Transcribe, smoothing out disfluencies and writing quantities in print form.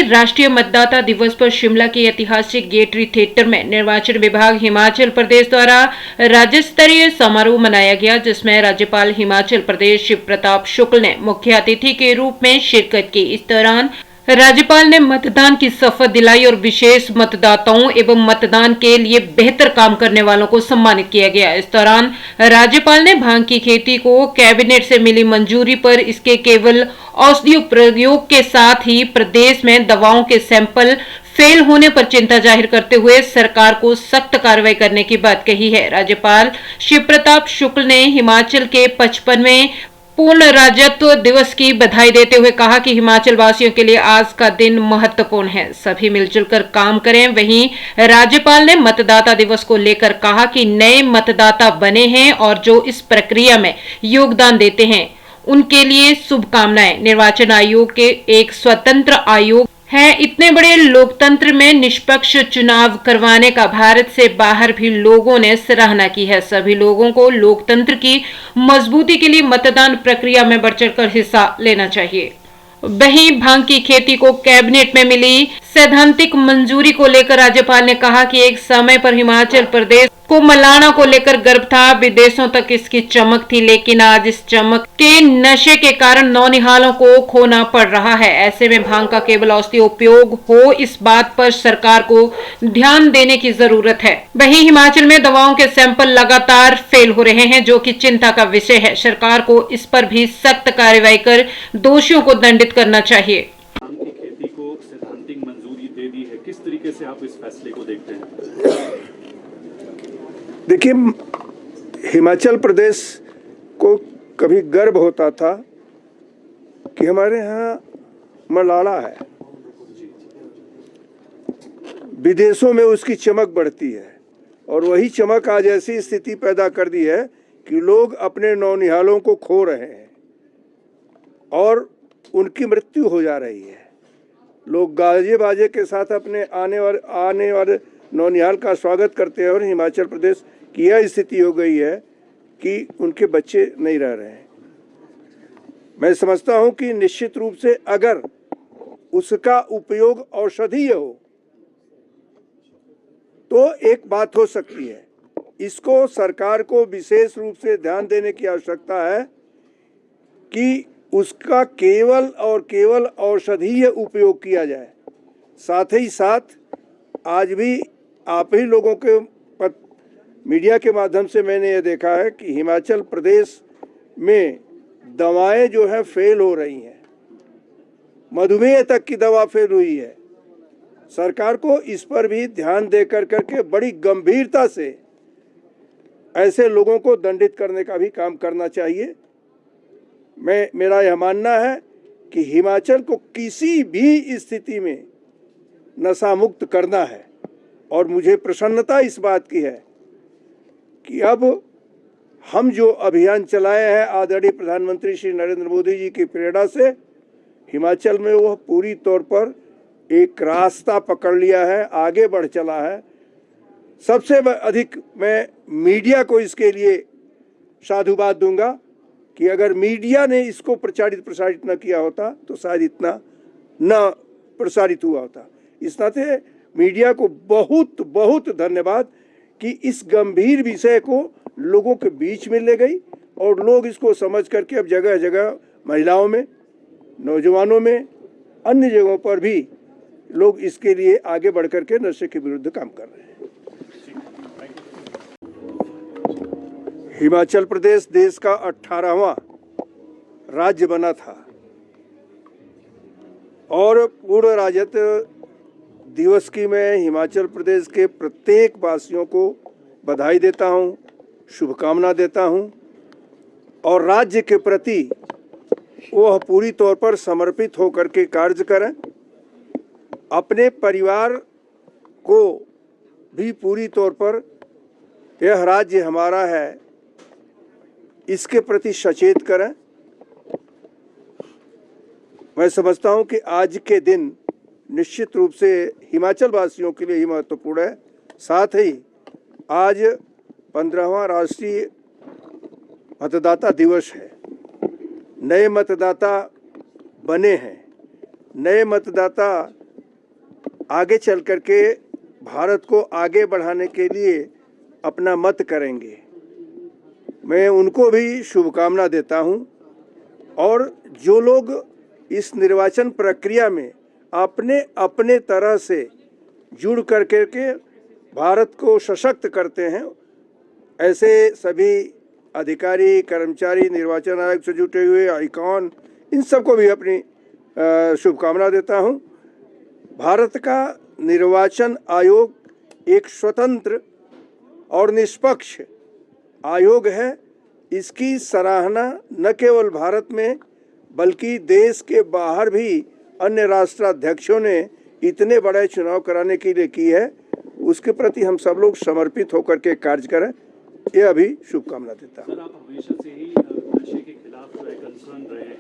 राष्ट्रीय मतदाता दिवस पर शिमला के ऐतिहासिक गेटरी थिएटर में निर्वाचन विभाग हिमाचल प्रदेश द्वारा राज्य स्तरीय समारोह मनाया गया, जिसमें राज्यपाल हिमाचल प्रदेश शिव प्रताप शुक्ल ने मुख्य अतिथि के रूप में शिरकत की। इस दौरान राज्यपाल ने मतदान की शपथ दिलाई और विशेष मतदाताओं एवं मतदान के लिए बेहतर काम करने वालों को सम्मानित किया गया। इस दौरान राज्यपाल ने भांग की खेती को कैबिनेट से मिली मंजूरी पर इसके केवल औषधीय प्रयोग के साथ ही प्रदेश में दवाओं के सैंपल फेल होने पर चिंता जाहिर करते हुए सरकार को सख्त कार्रवाई करने की बात कही है। राज्यपाल शिव प्रताप शुक्ल ने हिमाचल के 55वें पूर्ण राज्यत्व दिवस की बधाई देते हुए कहा कि हिमाचल वासियों के लिए आज का दिन महत्वपूर्ण है, सभी मिलजुल कर काम करें। वहीं राज्यपाल ने मतदाता दिवस को लेकर कहा कि नए मतदाता बने हैं और जो इस प्रक्रिया में योगदान देते हैं उनके लिए शुभकामनाएं। निर्वाचन आयोग के एक स्वतंत्र आयोग है, इतने बड़े लोकतंत्र में निष्पक्ष चुनाव करवाने का भारत से बाहर भी लोगों ने सराहना की है। सभी लोगों को लोकतंत्र की मजबूती के लिए मतदान प्रक्रिया में बढ़-चढ़कर हिस्सा लेना चाहिए। वहीं भांग की खेती को कैबिनेट में मिली सैद्धांतिक मंजूरी को लेकर राज्यपाल ने कहा कि एक समय पर हिमाचल प्रदेश को मलाना को लेकर गर्व था, विदेशों तक इसकी चमक थी, लेकिन आज इस चमक के नशे के कारण नौनिहालों को खोना पड़ रहा है। ऐसे में भांग का केवल औषधीय उपयोग हो, इस बात पर सरकार को ध्यान देने की जरूरत है। वहीं हिमाचल में दवाओं के सैंपल लगातार फेल हो रहे हैं, जो कि चिंता का विषय है। सरकार को इस पर भी सख्त कार्रवाई कर दोषियों को दंडित करना चाहिए। भांग की खेती को सैद्धांतिक मंजूरी दे दी है, किस तरीके से आप इस फैसले को देखते हैं? देखिए, हिमाचल प्रदेश को कभी गर्व होता था कि हमारे यहाँ मलाला है, विदेशों में उसकी चमक बढ़ती है, और वही चमक आज ऐसी स्थिति पैदा कर दी है कि लोग अपने नौनिहालों को खो रहे हैं और उनकी मृत्यु हो जा रही है। लोग गाजे बाजे के साथ अपने आने वाले नौनिहाल का स्वागत करते हैं, और हिमाचल प्रदेश की यह स्थिति हो गई है कि उनके बच्चे नहीं रह रहे हैं। मैं समझता हूं कि निश्चित रूप से अगर उसका उपयोग औषधीय हो तो एक बात हो सकती है। इसको सरकार को विशेष रूप से ध्यान देने की आवश्यकता है कि उसका केवल और केवल औषधीय उपयोग किया जाए। साथ ही साथ आज भी आप ही लोगों के मीडिया के माध्यम से मैंने ये देखा है कि हिमाचल प्रदेश में दवाएं जो है फेल हो रही हैं, मधुमेह तक की दवा फेल हुई है। सरकार को इस पर भी ध्यान दे करके बड़ी गंभीरता से ऐसे लोगों को दंडित करने का भी काम करना चाहिए। मेरा यह मानना है कि हिमाचल को किसी भी स्थिति में नशा मुक्त करना है, और मुझे प्रसन्नता इस बात की है कि अब हम जो अभियान चलाए हैं आदरणीय प्रधानमंत्री श्री नरेंद्र मोदी जी की प्रेरणा से, हिमाचल में वह पूरी तौर पर एक रास्ता पकड़ लिया है, आगे बढ़ चला है। सबसे अधिक मैं मीडिया को इसके लिए साधुवाद दूंगा कि अगर मीडिया ने इसको प्रसारित न किया होता तो शायद इतना न प्रसारित हुआ होता। इस नाते मीडिया को बहुत बहुत धन्यवाद कि इस गंभीर विषय को लोगों के बीच में ले गई, और लोग इसको समझ करके अब जगह जगह महिलाओं में, नौजवानों में, अन्य जगहों पर भी लोग इसके लिए आगे बढ़ करके नशे के विरुद्ध काम कर रहे हैं। हिमाचल प्रदेश देश का 18वां राज्य बना था, और पूर्ण राज्यत्व दिवस की मैं हिमाचल प्रदेश के प्रत्येक वासियों को बधाई देता हूं, शुभकामना देता हूं, और राज्य के प्रति वह पूरी तौर पर समर्पित होकर के कार्य करें। अपने परिवार को भी पूरी तौर पर यह राज्य हमारा है इसके प्रति सचेत करें। मैं समझता हूं कि आज के दिन निश्चित रूप से हिमाचल वासियों के लिए ही महत्वपूर्ण है। साथ ही आज 15वां राष्ट्रीय मतदाता दिवस है। नए मतदाता बने हैं, नए मतदाता आगे चल कर के भारत को आगे बढ़ाने के लिए अपना मत करेंगे। मैं उनको भी शुभकामना देता हूं और जो लोग इस निर्वाचन प्रक्रिया में अपने अपने तरह से जुड़ कर के भारत को सशक्त करते हैं, ऐसे सभी अधिकारी, कर्मचारी, निर्वाचन आयोग से जुटे हुए आइकॉन, इन सबको भी अपनी शुभकामना देता हूं। भारत का निर्वाचन आयोग एक स्वतंत्र और निष्पक्ष आयोग है। इसकी सराहना न केवल भारत में बल्कि देश के बाहर भी अन्य राष्ट्राध्यक्षों ने इतने बड़े चुनाव कराने के लिए की है। उसके प्रति हम सब लोग समर्पित होकर के कार्य करें, ये अभी शुभकामना देता हूँ। सर, आप हमेशा से ही नशे के खिलाफ कंसर्न रहे हैं।